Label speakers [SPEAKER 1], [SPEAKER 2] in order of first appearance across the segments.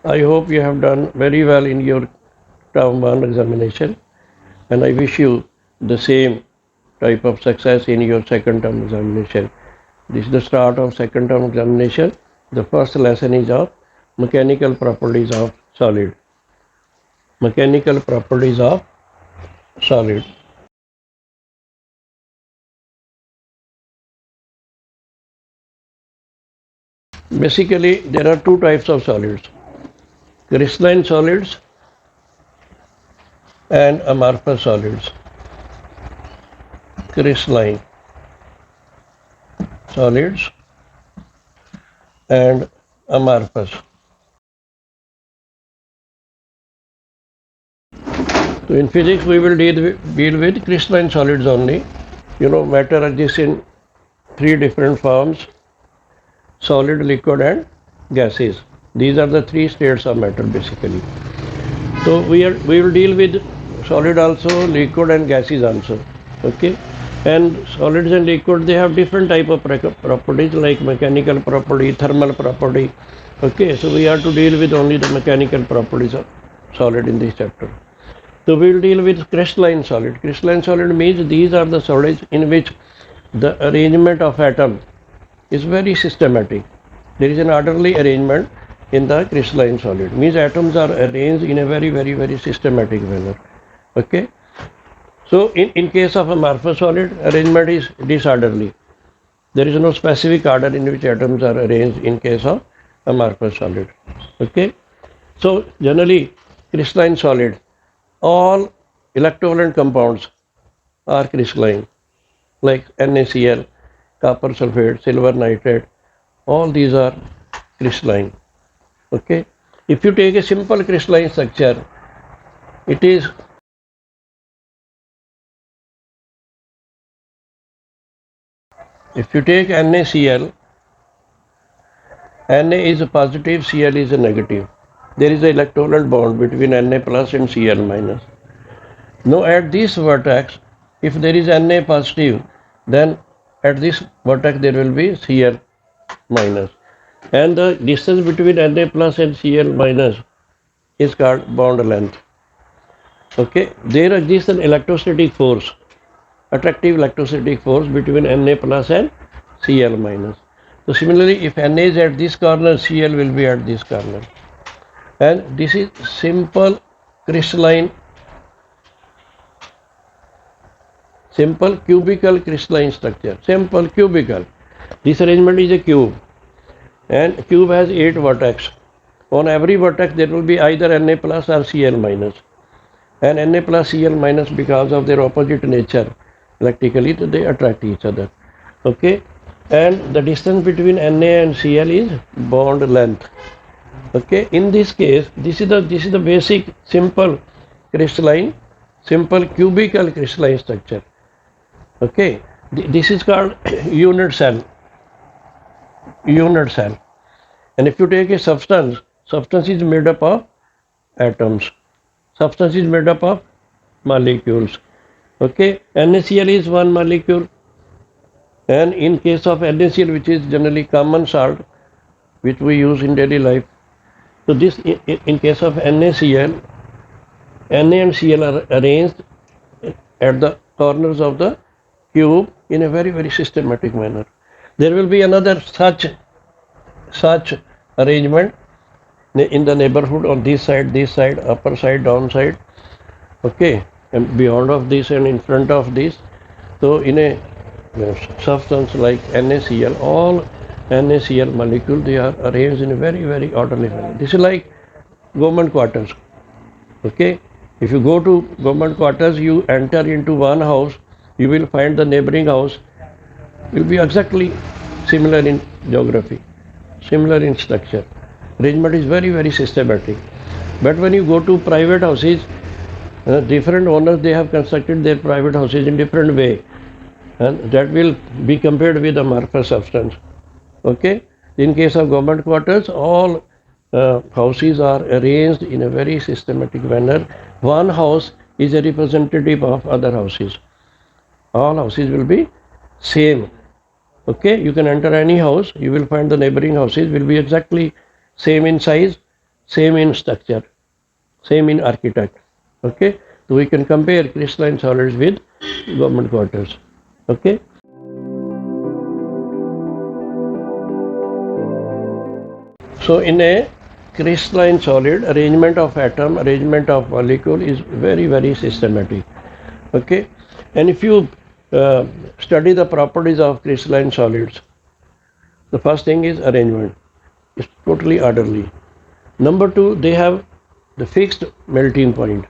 [SPEAKER 1] I hope you have done very well in your term 1 examination, and I wish you the same type of success in your second term examination. This is the start of second term examination. The first lesson is of mechanical properties of solid. Mechanical properties of solid. Basically, there are two types of solids: crystalline solids and amorphous solids. Crystalline solids and amorphous. So in physics, we will deal with crystalline solids only. Matter exists in three different forms: solid, liquid, and gases. These are the three states of matter basically. So we will deal with solid also, liquid and gases also. Okay. And solids and liquid, they have different type of properties like mechanical property, thermal property. Okay, so we have to deal with only the mechanical properties of solid in this chapter. So we will deal with crystalline solid. Crystalline solid means these are the solids in which the arrangement of atom is very systematic. There is an orderly arrangement in the crystalline solid. Means atoms are arranged in a very systematic manner. Okay. So in case of amorphous solid, arrangement is disorderly. There is no specific order in which atoms are arranged in case of amorphous solid. Okay. So generally, crystalline solid, all electrovalent compounds are crystalline, like NaCl, copper sulfate, silver nitrate. All these are crystalline. Okay. If you take a simple crystalline structure, it is if you take NaCl, Na is a positive, Cl is a negative. There is an electrovalent bond between Na plus and Cl minus. Now at this vertex, if there is Na positive, then at this vertex there will be Cl minus. And the distance between Na plus and Cl minus is called bond length. Okay, there exists an electrostatic force, attractive electrostatic force between Na plus and Cl minus. So similarly, if Na is at this corner, Cl will be at this corner. And this is simple crystalline, simple cubical crystalline structure. Simple cubical. This arrangement is a cube, and cube has 8 vertex. On every vertex there will be either Na plus or Cl minus. And Na plus Cl minus, because of their opposite nature electrically, they attract each other. Okay. And the distance between Na and Cl is bond length. Okay. In this case, this is the basic simple crystalline, simple cubical crystalline structure. Okay. This is called unit cell. Unit cell. And if you take a substance, substance is made up of atoms. Substance is made up of molecules. Okay. NaCl is one molecule. And in case of NaCl, which is generally common salt, which we use in daily life, so this in case of NaCl, Na and Cl are arranged at the corners of the cube in a very systematic manner. There will be another such arrangement in the neighborhood on this side, upper side, down side. Okay, and beyond of this and in front of this. So in a substance like NaCl, all NaCl molecules, they are arranged in a very orderly manner. This is like government quarters. Okay, if you go to government quarters, you enter into one house, you will find the neighboring house will be exactly similar in geography, similar in structure. Arrangement is very systematic. But when you go to private houses, different owners, they have constructed their private houses in different way, and that will be compared with amorphous substance. Okay. In case of government quarters, all houses are arranged in a very systematic manner. One house is a representative of other houses. All houses will be same. Okay, you can enter any house, you will find the neighboring houses will be exactly same in size, same in structure, same in architect. Okay, so we can compare crystalline solids with government quarters. Okay. So in a crystalline solid, arrangement of atom, arrangement of molecule is very, very systematic. Okay, and if you study the properties of crystalline solids, the first thing is arrangement. It's totally orderly. Number two, they have the fixed melting point.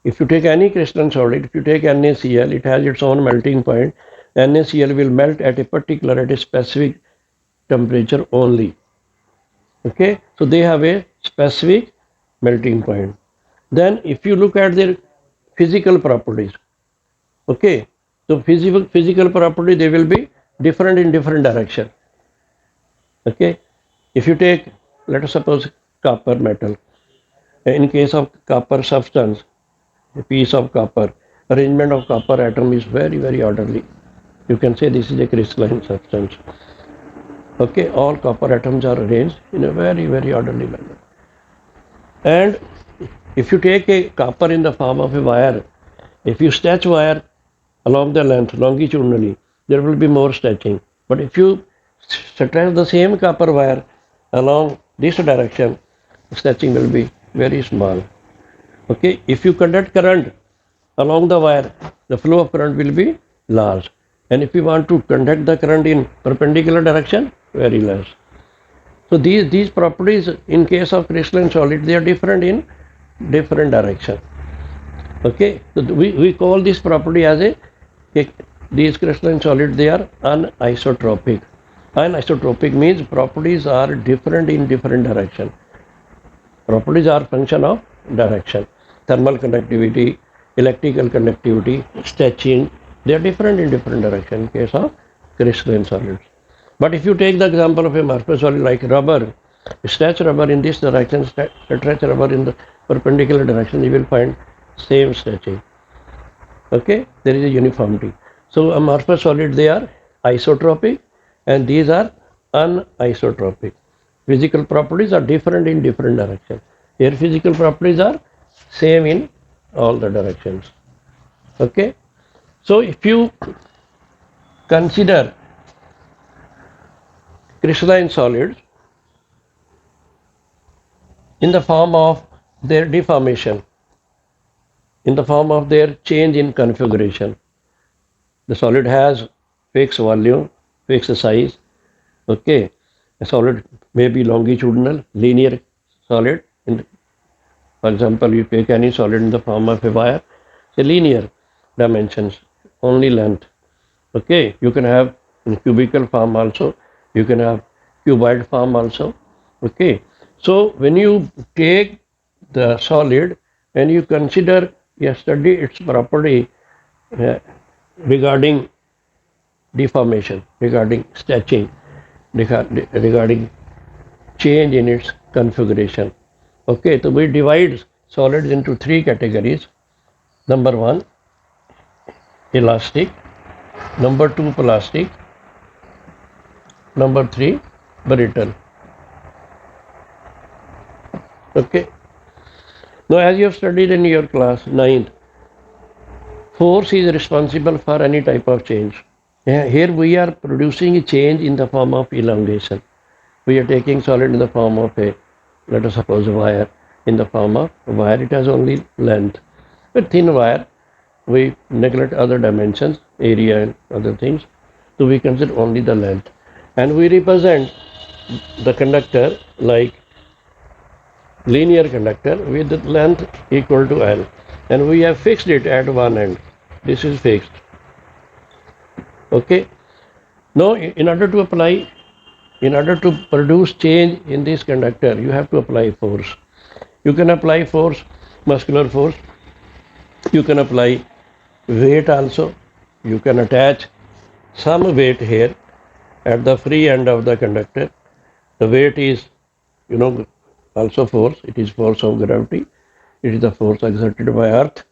[SPEAKER 1] If you take any crystalline solid, if you take NaCl, it has its own melting point. NaCl will melt at a specific temperature only. Okay, so they have a specific melting point. Then if you look at their physical properties, okay, so physical property, they will be different in different direction. Okay, if you take, let us suppose, copper metal. In case of copper substance, a piece of copper, arrangement of copper atom is very, very orderly. You can say this is a crystalline substance. Okay, all copper atoms are arranged in a very, very orderly manner. And if you take a copper in the form of a wire, if you stretch wire along the length longitudinally, there will be more stretching. But if you stretch the same copper wire along this direction, stretching will be very small. Okay, if you conduct current along the wire, the flow of current will be large. And if you want to conduct the current in perpendicular direction, very less. So these properties in case of crystalline solid, they are different in different direction. Okay, so we call this property as these crystalline solids, they are anisotropic. Anisotropic means properties are different in different direction. Properties are function of direction. Thermal conductivity, electrical conductivity, stretching, they are different in different direction in case of crystalline solids. But if you take the example of a amorphous solid like rubber, stretch rubber in this direction, stretch rubber in the perpendicular direction, you will find same stretching. Okay, there is a uniformity. So amorphous solid, they are isotropic and these are anisotropic. Physical properties are different in different directions. Here physical properties are same in all the directions. Okay, so if you consider crystalline solids in the form of their deformation, in the form of their change in configuration. The solid has fixed volume, fixed size. Okay, a solid may be longitudinal, linear solid. For example, you take any solid in the form of a wire, say linear dimensions, only length. Okay, you can have in cubical form also, you can have cuboid form also. Okay, so when you take the solid and you consider, you study its property regarding deformation, regarding stretching, regarding change in its configuration. Okay, so we divide solids into three categories. Number one, elastic. Number two, plastic. Number three, brittle. Okay. Now, as you have studied in your class 9th, force is responsible for any type of change. Here we are producing a change in the form of elongation. We are taking solid in the form of a, let us suppose, a wire. In the form of a wire, it has only length. A thin wire, we neglect other dimensions, area and other things. So we consider only the length. And we represent the conductor like linear conductor with the length equal to L. And we have fixed it at one end. This is fixed. Okay. Now, in order to produce change in this conductor, you have to apply force. You can apply force, muscular force. You can apply weight also. You can attach some weight here at the free end of the conductor. The weight is, also force. It is force of gravity. It is the force exerted by earth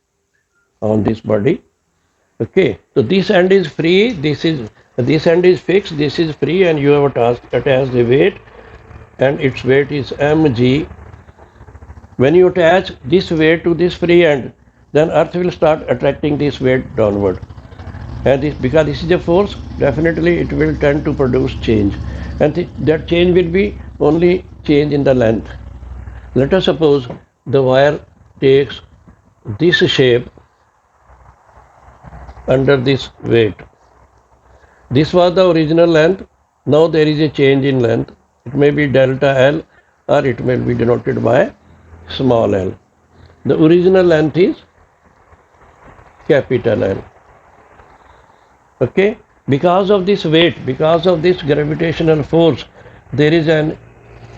[SPEAKER 1] on this body. Okay, so this end is free, this end is fixed, this is free, and you have attached the weight and its weight is mg. When you attach this weight to this free end, then earth will start attracting this weight downward. And this, because this is a force, definitely it will tend to produce change. And that change will be only change in the length. Let us suppose the wire takes this shape under this weight. This was the original length. Now there is a change in length. It may be delta L or it may be denoted by small l. The original length is capital L. Okay, because of this weight, because of this gravitational force, there is an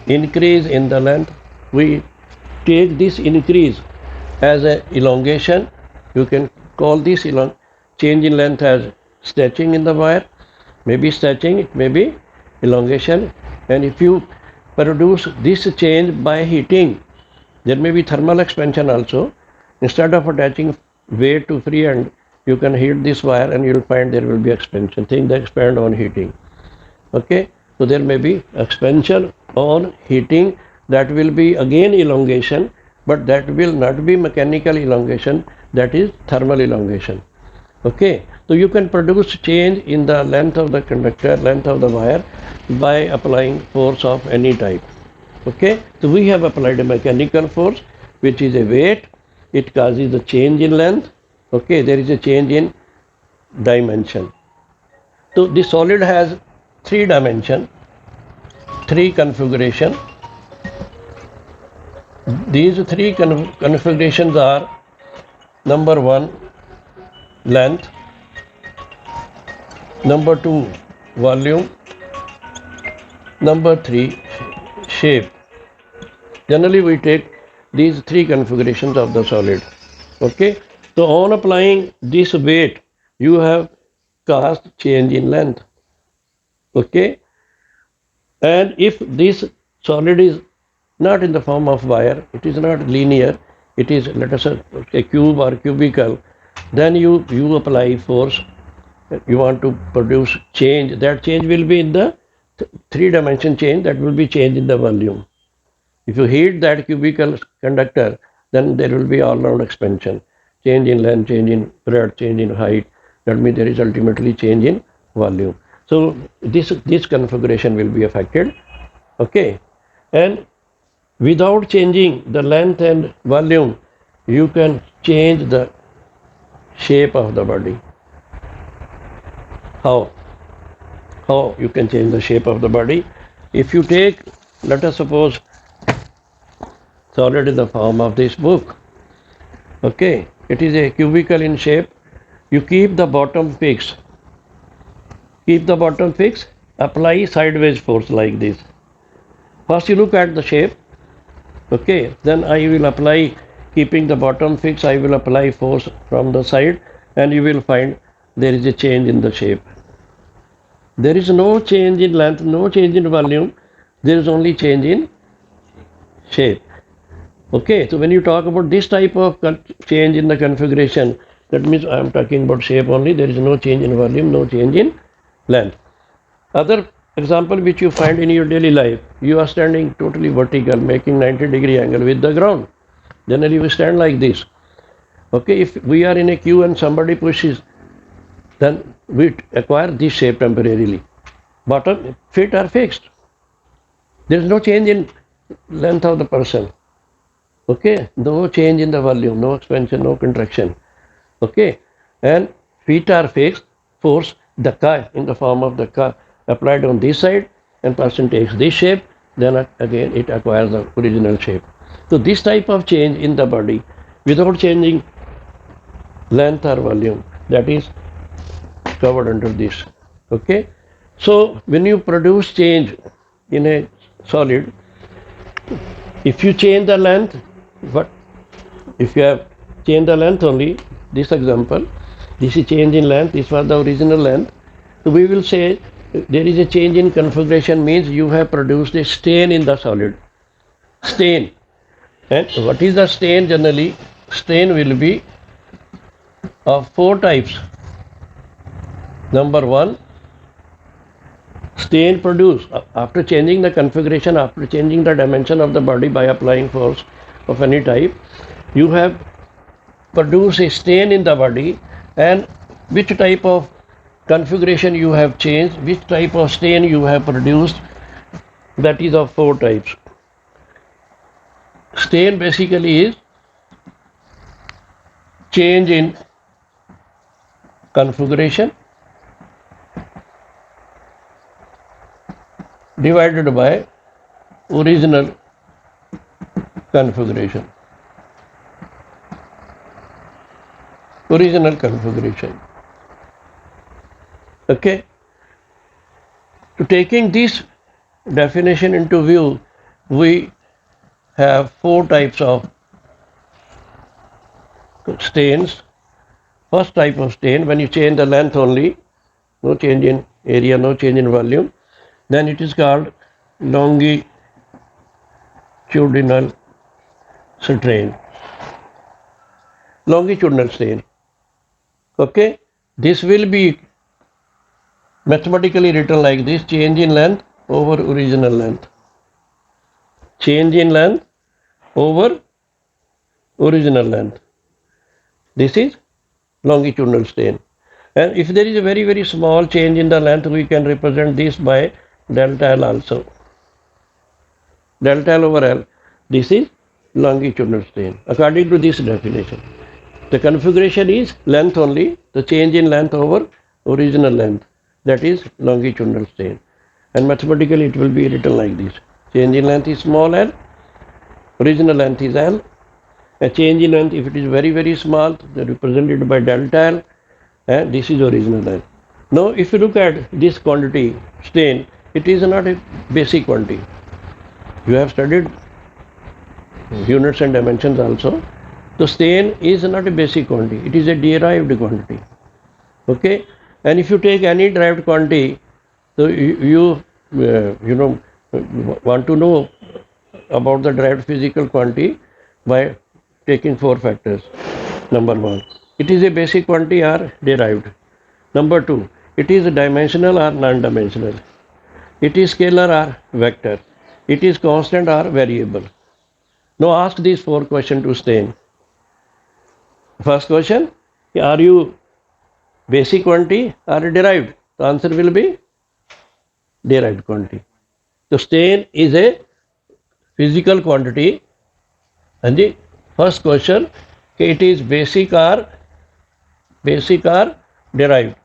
[SPEAKER 1] increase in the length. We take this increase as an elongation. You can call this change in length as stretching in the wire. Maybe stretching, it may be elongation. And if you produce this change by heating, there may be thermal expansion also. Instead of attaching weight to free end, you can heat this wire and you will find there will be expansion. Things that expand on heating. Okay, so there may be expansion on heating, that will be again elongation, but that will not be mechanical elongation, that is thermal elongation. Okay, so you can produce change in the length of the conductor, length of the wire, by applying force of any type. Okay, so we have applied a mechanical force, which is a weight. It causes a change in length. Okay, there is a change in dimension. So the solid has 3 dimension, 3 configuration. These 3 configurations are: number 1, length; number 2, volume; number 3, shape. Generally we take these 3 configurations of the solid. Okay, so on applying this weight, you have caused change in length. Okay, and if this solid is not in the form of wire, it is not linear, it is, let us say, a cube or cubical, then you apply force. You want to produce change. That change will be in the 3-dimension change, that will be change in the volume. If you heat that cubical conductor, then there will be all-round expansion, change in length, change in breadth, change in height. That means there is ultimately change in volume. So this configuration will be affected. Okay, and without changing the length and volume, you can change the shape of the body. How you can change the shape of the body? If you take, let us suppose, solid in the form of this book. Okay, it is a cubical in shape. You keep the bottom fixed. Apply sideways force like this. First you look at the shape. Okay, then I will apply, keeping the bottom fixed, I will apply force from the side, and you will find there is a change in the shape. There is no change in length, no change in volume, there is only change in shape. Okay, so when you talk about this type of change in the configuration, that means I am talking about shape only. There is no change in volume, no change in length. Other example which you find in your daily life, you are standing totally vertical, making 90-degree angle with the ground. Generally we stand like this. Okay, if we are in a queue and somebody pushes, then we acquire this shape temporarily. Bottom feet are fixed. There is no change in length of the person. Okay, no change in the volume, no expansion, no contraction. Okay, and feet are fixed. Force, dhakka in the form of dhakka applied on this side, and person takes this shape, then again it acquires the original shape. So this type of change in the body without changing length or volume, that is covered under this. Okay, so when you produce change in a solid, if you change the length, but if you have changed the length only, this example, this is change in length, this was the original length. So we will say there is a change in configuration, means you have produced a stain in the solid. Stain. And what is the stain generally? Stain will be of 4 types. Number 1, stain produced after changing the configuration, after changing the dimension of the body by applying force of any type, you have produced a stain in the body, and which type of configuration you have changed, which type of stain you have produced, that is of four types. Stain basically is change in configuration divided by original configuration. Original configuration. Okay. So taking this definition into view, we have four types of stains. First type of stain, when you change the length only, no change in area, no change in volume, then it is called longitudinal stain. Longitudinal stain. Okay, this will be mathematically written like this: change in length over original length. Change in length over original length. This is longitudinal stain. And if there is a very, very small change in the length, we can represent this by delta L also. Delta L over L. This is longitudinal stain according to this definition. The configuration is length only, the change in length over original length. That is longitudinal stain. And mathematically it will be written like this: change in length is small l, original length is L. A change in length, if it is very, very small, they are represented by delta L, and this is original length. Now, if you look at this quantity, stain, it is not a basic quantity. You have studied units and dimensions also. So, stain is not a basic quantity, it is a derived quantity. Okay, and if you take any derived quantity, so you want to know about the derived physical quantity by taking four factors. Number one, it is a basic quantity or derived. Number two, it is dimensional or non-dimensional. It is scalar or vector. It is constant or variable. Now ask these four questions to stain. First question, are you basic quantity or derived? The answer will be derived quantity. So stain is a physical quantity, and the first question, it is basic or derived.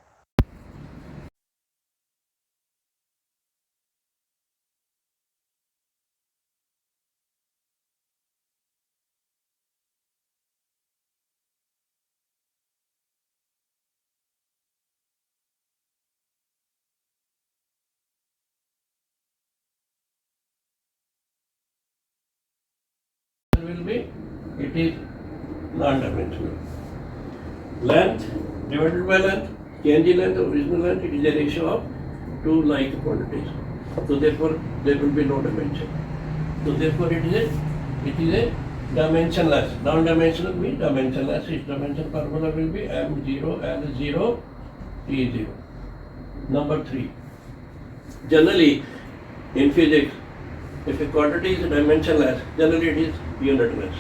[SPEAKER 1] Will be, it is non-dimensional. Length divided by length, change in length, original length, it is a ratio of two like quantities. So therefore there will be no dimension. So therefore it is a dimensionless. Non-dimensional means dimensionless. Its dimension formula will be M0, L0, T0. Number 3. Generally in physics, if a quantity is dimensionless, generally it is unitless.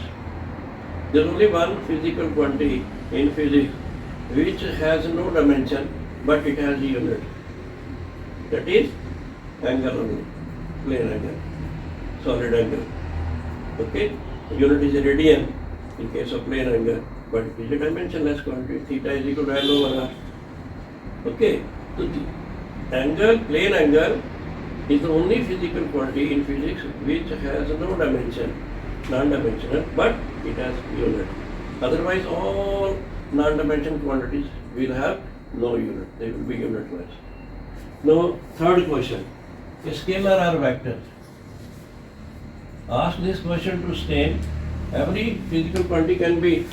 [SPEAKER 1] There is only one physical quantity in physics which has no dimension but it has a unit. That is angle only, plane angle, solid angle. Okay? Unit is a radian in case of plane angle, but it is a dimensionless quantity. Theta is equal to L over R. Okay? So the angle, plane angle, is the only physical quantity in physics which has no dimension, non-dimensional, but it has unit. Otherwise, all non-dimensional quantities will have no unit. They will be unitless. Now, third question: a scalar or vector? Ask this question to stain. Every physical quantity can be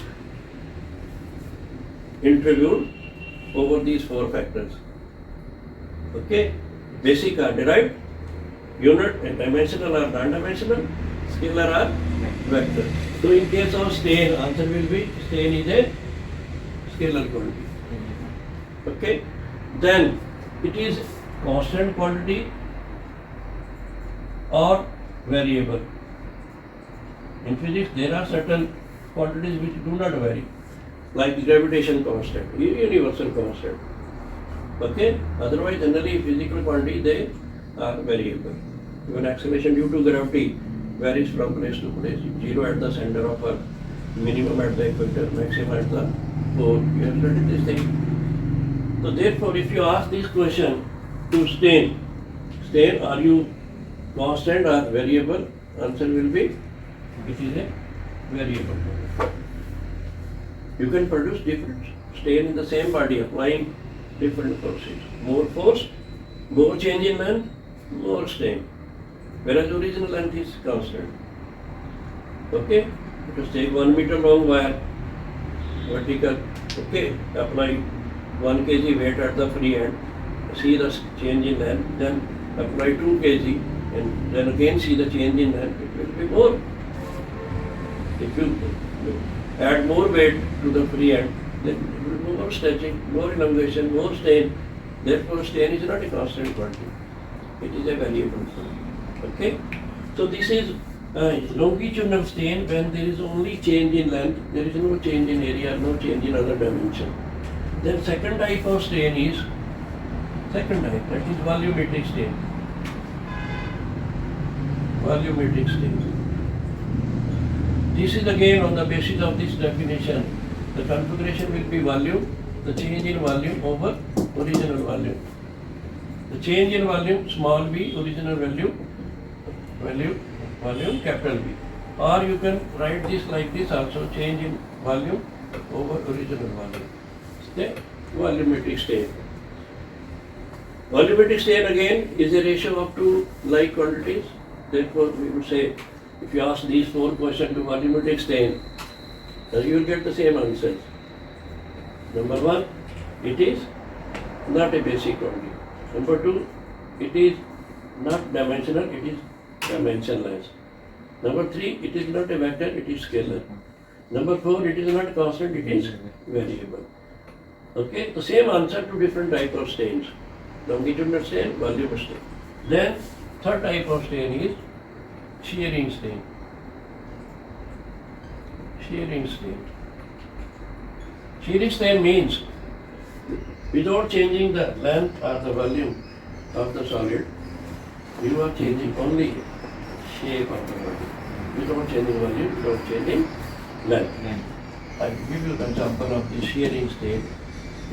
[SPEAKER 1] introduced over these four factors. Okay? Basic or derived, unit and dimensional or non-dimensional, scalar or vector. So in case of stain, answer will be stain is a scalar quantity. Okay? Then it is constant quantity or variable. In physics, there are certain quantities which do not vary, like gravitation constant, universal constant. Okay? Otherwise, generally, physical quantity, they are variable. Even acceleration due to gravity varies from place to place. Zero at the center of Earth, minimum at the equator, maximum at the pole. You have studied this thing. So therefore, if you ask this question to strain, are you constant or variable? Answer will be, it is a variable. You can produce different strain in the same body applying different forces. More force, more change in length, more strain. Whereas original length is constant. Okay? Just take 1 meter long wire, vertical, okay, apply 1 kg weight at the free end, see the change in length, then apply 2 kg and then again see the change in length, it will be more. If you add more weight to the free end, then it will be more stretching, more elongation, more strain. Therefore, strain is not a constant quantity. It is a variable quantity. Okay? So this is longitudinal strain when there is only change in length, there is no change in area, no change in other dimension. Then second type of strain is, that is volumetric strain. Volumetric strain. This is again on the basis of this definition. The configuration will be volume, the change in volume over original volume. The change in volume, small v, original volume, capital V. Or you can write this like this also, change in volume over original volume. Okay? Volumetric strain. Volumetric strain again is a ratio of two like quantities. Therefore, we would say, if you ask these 4 questions to volumetric strain, you will get the same answers. Number 1, it is not a basic quantity. Number 2, it is not dimensional, it is dimensionless. Number 3, it is not a vector, it is scalar. Number 4, it is not constant, it is variable. Okay, the same answer to different type of strains. Longitudinal strain, volume strain. Then third type of strain is shearing strain. Shearing strain. Shearing strain means without changing the length or the volume of the solid, you are changing only shape of the body. Without changing volume, without changing length. I will give you the example of the shearing strain.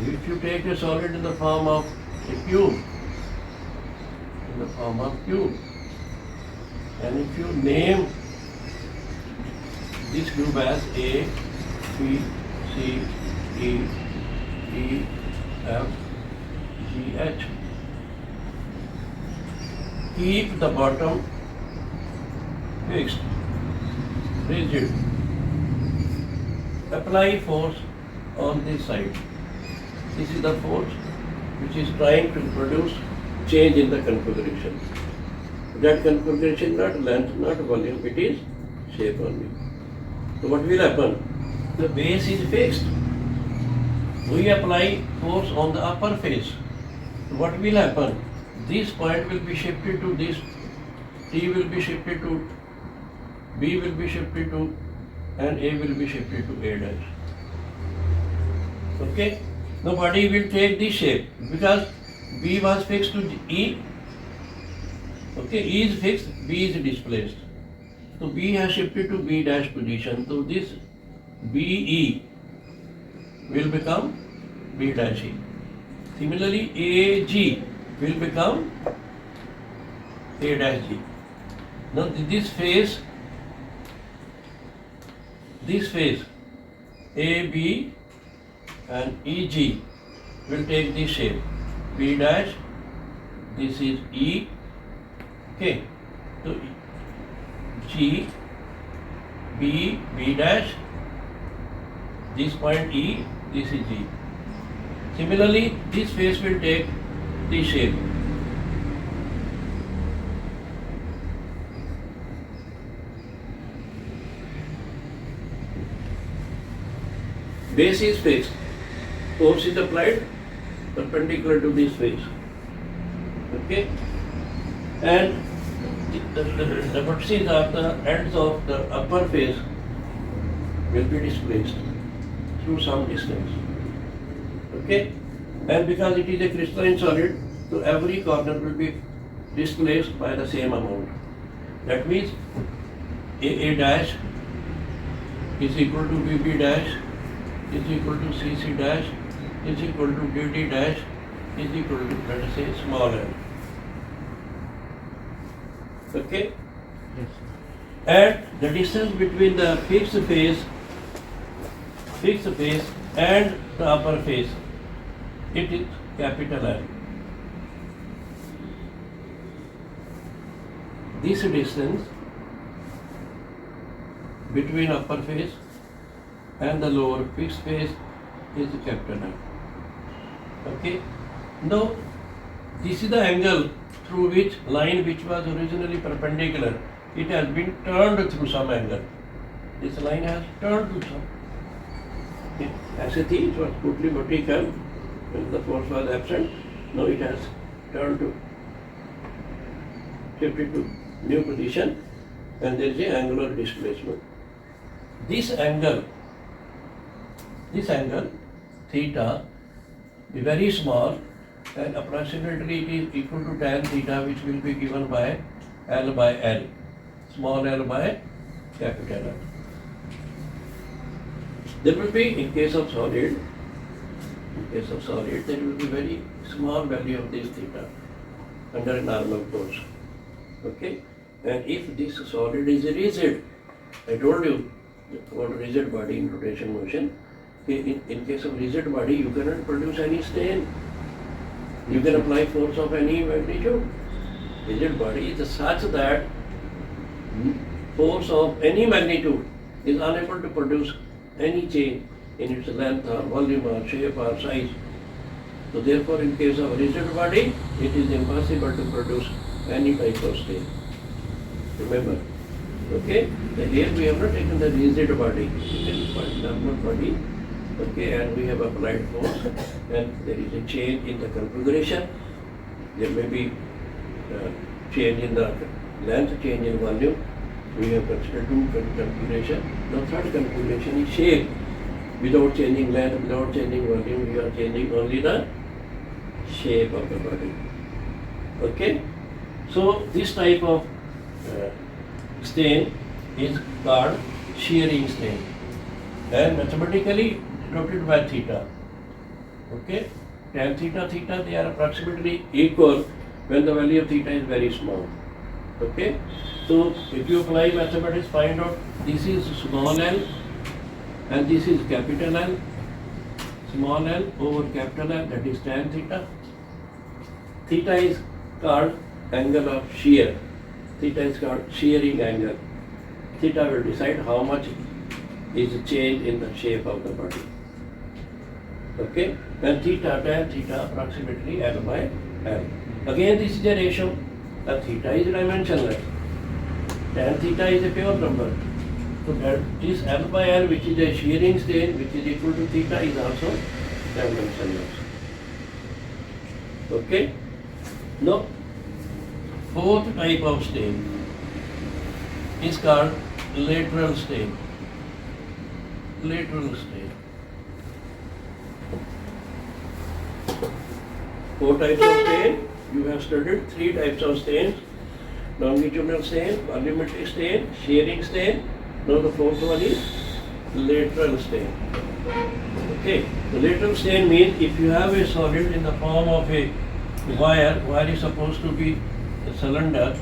[SPEAKER 1] If you take a solid in the form of a cube, and if you name this group as A, B, C, D, E, F, G, H, keep the bottom fixed, rigid. Apply force on this side. This is the force which is trying to produce change in the configuration. That configuration not length, not volume, it is shape only. So what will happen? The base is fixed. We apply force on the upper face. So what will happen? This point will be shifted to this, T will be shifted to, B will be shifted to, and A will be shifted to A dash. Okay? The body will take this shape because B was fixed to E. Okay, E is fixed, B is displaced. So B has shifted to B dash position. So this BE will become B dash E. Similarly, AG will become A dash G. Now this face, AB and EG will take this shape. B dash, this is E, okay, so G, B, B dash, this point E, this is G. Similarly, this face will take this shape. Base is fixed, force is applied perpendicular to this face. Okay, and the vertices of the ends of the upper face will be displaced through some distance. Okay, and because it is a crystalline solid, so every corner will be displaced by the same amount. That means AA dash is equal to BB dash is equal to CC dash is equal to DD dash is equal to, let us say, small l. Okay?
[SPEAKER 2] Yes.
[SPEAKER 1] And the distance between the fixed face and the upper face, it is capital L. This distance between upper face and the lower fixed face is capital L. Okay? Now, this is the angle through which line which was originally perpendicular, it has been turned through some angle. This line has turned to some. As it is, it was totally vertical when the force was absent. Now it has turned to, shifted to new position, and there is a angular displacement. This angle theta is very small, and approximately it is equal to tan theta, which will be given by L by L, small l by capital L. There will be, in case of solid, there will be very small value of this theta under a normal course. Okay? And if this solid is rigid, I told you about rigid body in rotation motion. In case of rigid body, you cannot produce any strain. You can apply force of any magnitude. Rigid body is such that force of any magnitude is unable to produce any change in its length or volume or shape or size. So therefore, in case of rigid body, it is impossible to produce any type of strain. Remember? Okay? Here we have not taken the rigid body, it is normal body. Okay, and we have applied force, and there is a change in the configuration. There may be change in the length, change in volume. We have considered two configuration. The third configuration is shape. Without changing length, without changing volume, we are changing only the shape of the body. Okay? So this type of stain is called shearing stain, and mathematically denoted by theta. Okay? Tan theta, they are approximately equal when the value of theta is very small. Okay? So if you apply mathematics, find out this is small l and this is capital L. Small l over capital L, that is tan theta. Theta is called angle of shear. Theta is called shearing angle. Theta will decide how much is change in the shape of the body. Okay? And theta, tan theta, approximately L by L. Again, this is a ratio. The theta is dimensionless. Tan theta is a pure number. So that this L by L, which is a shearing stain, which is equal to theta, is also dimensionless. Okay? Now, fourth type of stain is called lateral stain. Lateral stain. Four types of stain. You have studied three types of stains: longitudinal stain, volumetric stain, shearing stain. Now the fourth one is lateral stain. Okay, the lateral stain means if you have a solid in the form of a wire is supposed to be cylindrical.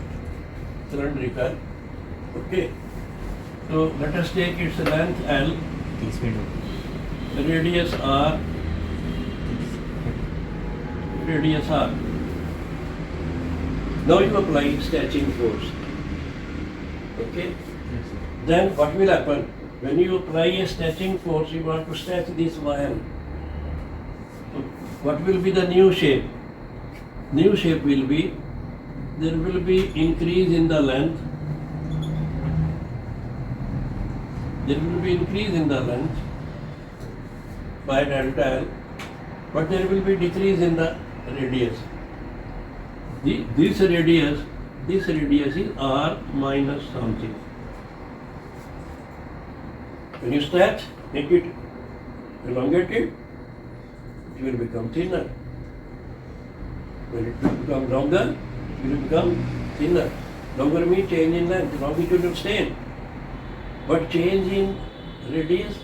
[SPEAKER 1] Okay, so let us take its length L, radius R. Now you apply stretching force. Okay? Then what will happen? When you apply a stretching force, you want to stretch this wire. So what will be the new shape? New shape will be, there will be increase in the length. There will be increase in the length by delta L, but there will be decrease in the radius. This radius is r minus something. When you stretch, make it elongated, it will become thinner. When it will become longer, it will become thinner. Longer means change in length, longitudinal strain. But change in radius,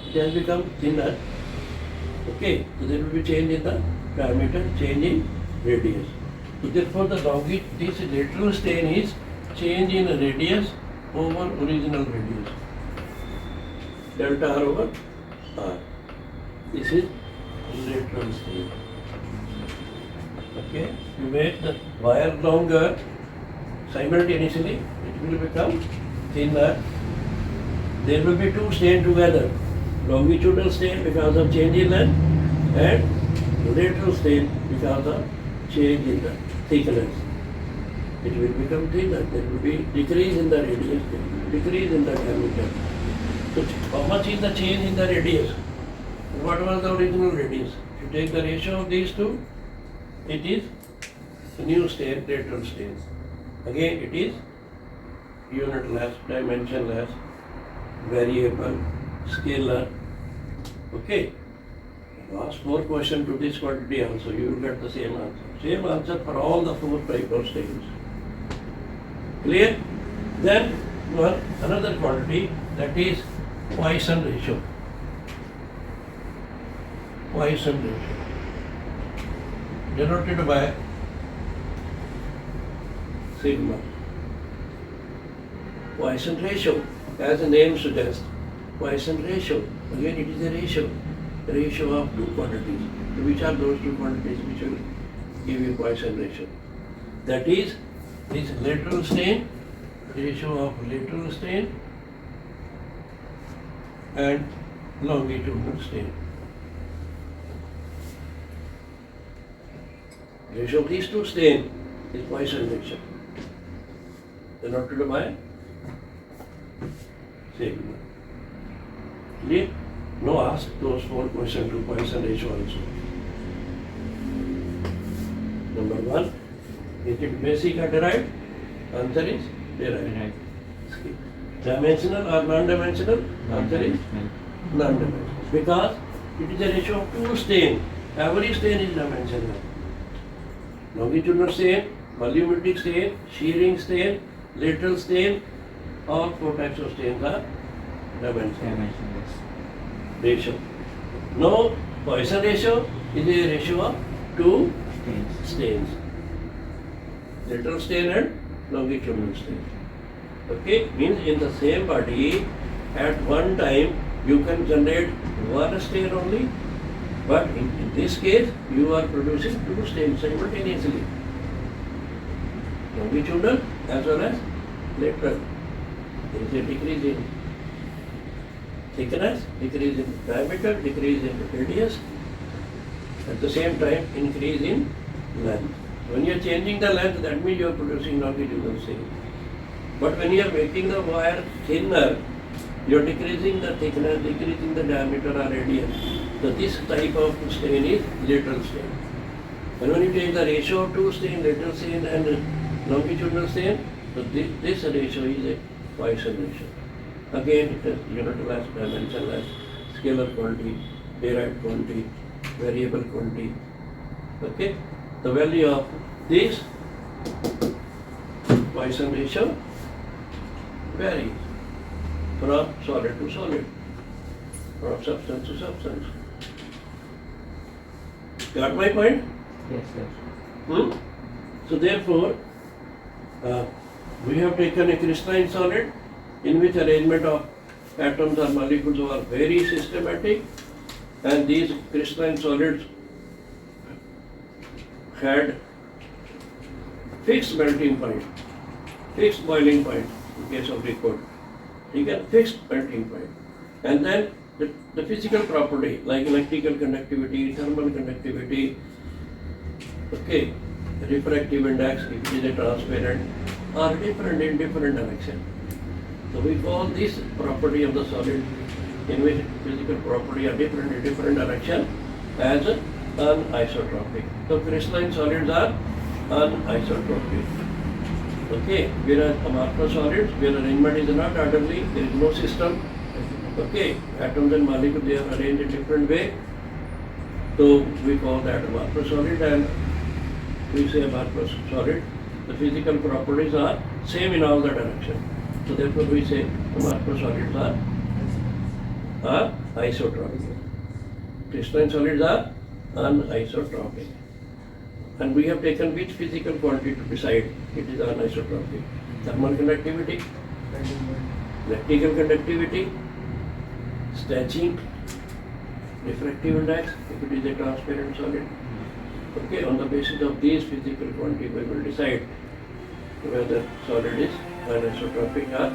[SPEAKER 1] it has become thinner. Okay, so there will be change in the diameter, change in radius. So therefore this lateral strain is change in radius over original radius. Delta r over r. This is lateral strain. Okay, you make the wire longer, simultaneously it will become thinner. There will be two strain together. Longitudinal strain because of change in length and lateral strain because of change in the thickness. It will become thinner. There will be decrease in the radius, decrease in the diameter. So how much is the change in the radius? What was the original radius? If you take the ratio of these two, it is new strain, lateral strain. Again it is unitless, dimensionless, variable, scalar. Okay. Ask more question to this quantity also, you will get the same answer. Same answer for all the four type of strains. Clear? Then another quantity, that is Poisson ratio. Poisson ratio. Denoted by sigma. Poisson ratio, as the name suggests, Poisson ratio. Again, it is a ratio of two quantities. So which are those two quantities which will give you Poisson ratio? That is this lateral strain, ratio of lateral strain and longitudinal strain. Ratio of these two strain is Poisson ratio. Denoted by sigma. Clear? No, ask those four questions to Poisson ratio also. Number one, is it basic or derived? Answer is derived. Dimensional or non-dimensional? Answer is non-dimensional. Because it is a ratio of two strain. Every strain is dimensional. Longitudinal strain, volumetric strain, shearing strain, lateral strain, all four types of strains are dimensional. Ratio. No, Poisson ratio is a ratio of two strains. Lateral strain and longitudinal strain. Okay, means in the same body at one time you can generate one strain only, but in this case you are producing two strains simultaneously. Longitudinal as well as lateral. There is a decrease in thickness, decrease in diameter, decrease in radius, at the same time increase in length. When you are changing the length, that means you are producing longitudinal strain. But when you are making the wire thinner, you are decreasing the thickness, decreasing the diameter or radius. So this type of strain is lateral strain. And when you take the ratio of two strain, lateral strain and longitudinal strain, so this ratio is a Poisson ratio. Again, it is unitless, dimensionless, scalar quantity, derived quantity, variable quantity. Okay? The value of this Poisson ratio varies from solid to solid, from substance to substance. Got my point?
[SPEAKER 2] Yes, sir.
[SPEAKER 1] So therefore, we have taken a crystalline solid in which arrangement of atoms or molecules are very systematic, and these crystalline solids had fixed melting point, fixed boiling point in case of liquid. You get fixed melting point. And then the physical property like electrical conductivity, thermal conductivity, okay, refractive index if it is a transparent, are different in different direction. So we call this property of the solid in which physical property are different in different direction as anisotropic. So crystalline solids are anisotropic. Okay, whereas amorphous solids, where arrangement is not orderly, there is no system. Okay, atoms and molecules, they are arranged in different way. So we call that amorphous solid, and we say amorphous solid. The physical properties are same in all the direction. So therefore we say amorphous solids are isotropic. Crystalline solids are anisotropic. And we have taken which physical quantity to decide it is anisotropic? Thermal conductivity, electrical conductivity, stretching, refractive index, if it is a transparent solid. Okay, on the basis of these physical quantity, we will decide whether solid is anisotropic or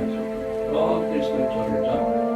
[SPEAKER 1] isotropic. All crystalline solids are